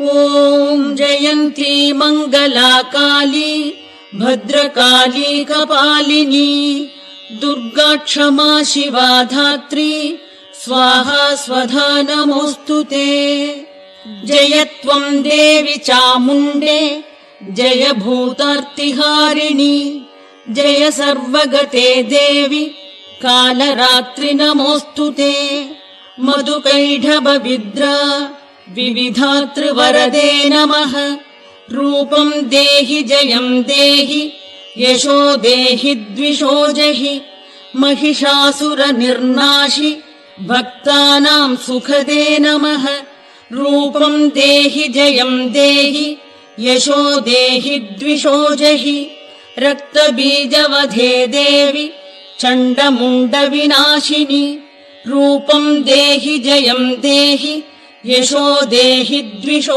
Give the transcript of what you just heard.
ॐ जयन्ती मङ्गला काली भद्रकाली कपालिनी दुर्गा क्षमा शिवा धात्री स्वाहा स्वधा नमोऽस्तुते। जय त्वं देवि चामुण्डे जय भूतार्तिहारिणि जय सर्वगते देवि कालरात्रि नमोऽस्तुते। मधुकैढभविद्रा विविधातृवरदे नमः। रूपं देहि जयं देहि यशो देहि द्विषो जहि महिषासुरनिर्नाशि भक्तानां सुखदे नमः। रूपं देहि जयं देहि यशो देहि द्विषो जहि रक्तबीजवधे देवि चण्डमुण्डविनाशिनि। रूपं देहि जयं देहि यशो देहि द्विषो